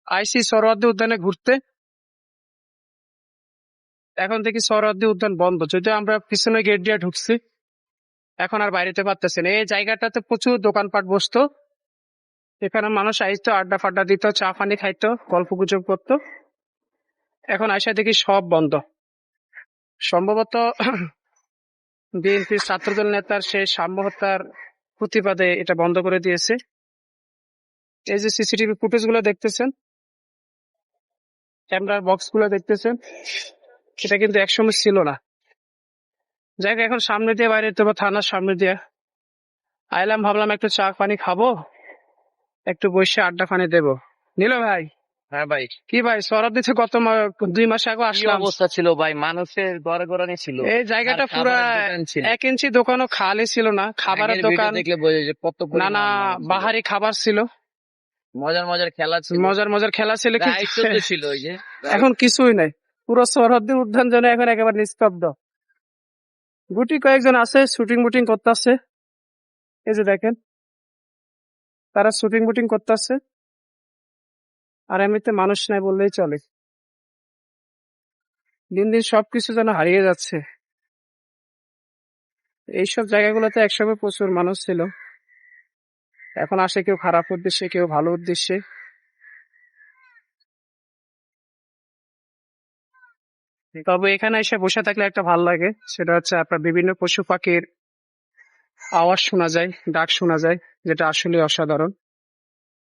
আইসি সোহরাওয়ার্দী উদ্যানে ঘুরতে। এখন দেখি সোহরাওয়ার্দী উদ্যান বন্ধ, যদিও আমরা পিছনে গেট দিয়ে ঢুকছি। এখন আর বাইরেতে পারতেছি না। এই জায়গাটাতে প্রচুর দোকানপাট বসতো, এখানে মানুষ আইতো, আড্ডা ফাড্ডা দিত, চা পানি খাইতো, গল্প গুজব করতো। এখন আইসা দেখি সব বন্ধ। সম্ভবত বিএনপির ছাত্রদল নেতার সেই সাম্য হত্যার প্রতিবাদে এটা বন্ধ করে দিয়েছে। এই যে সিসিটিভি ফুটেজ গুলো দেখতেছেন, ক্যামেরার বক্স গুলো দেখতেছেন, এটা কিন্তু একসময় ছিল না। যাই হোক, এখন সামনে দিয়ে বাইরে যেতে হবে, থানার সামনে দিয়ে আইলাম, ভাবলাম একটু চা পানি খাবো, একটু বসে আড্ডা পানি দেবো। নিল ভাই? হ্যাঁ ভাই, কি ভাই, শরৎ দিচ্ছে গত 2 মাস আগে কি আসলাম। অবস্থা ছিল ভাই, মানুষের গড়গড়ানি ছিল। এই জায়গাটা আর পুরা খাবারের দোকান ছিল। 1 ইঞ্চি দোকানও খালি ছিল না, খাবারের আগের ভিডিও দোকান, দেখলে বোঝা যায় কত নানা পরিমাণ মানুষ ছিল। বাহারি খাবার ছিল, মজার মজার খেলা ছিল, মজার মজার খেলা ছিল, রাইড কিন্তু চলতেছিল। ওই যে এখন কিছুই নাই। পুরো সরহদ্দি উদ্যান যেন এখন একেবারে নিস্তব্ধ। গুটি কয়েকজন আছে, শুটিং বুটিং করতেছে। এই যে দেখেন, তারা শুটিং বুটিং করতেছে, আর এমনিতে মানুষ নাই বললেই চলে। দিন দিন সবকিছু যেন হারিয়ে যাচ্ছে। এইসব জায়গাগুলোতে একসময় প্রচুর মানুষ ছিল, এখন আসে কেউ খারাপ উদ্দেশ্যে, কেউ ভালো উদ্দেশ্যে। তবে এখানে এসে বসে থাকলে একটা ভালো লাগে, সেটা হচ্ছে আপনার বিভিন্ন পশু পাখির আওয়াজ শোনা যায়, ডাক শোনা যায়, যেটা আসলে অসাধারণ।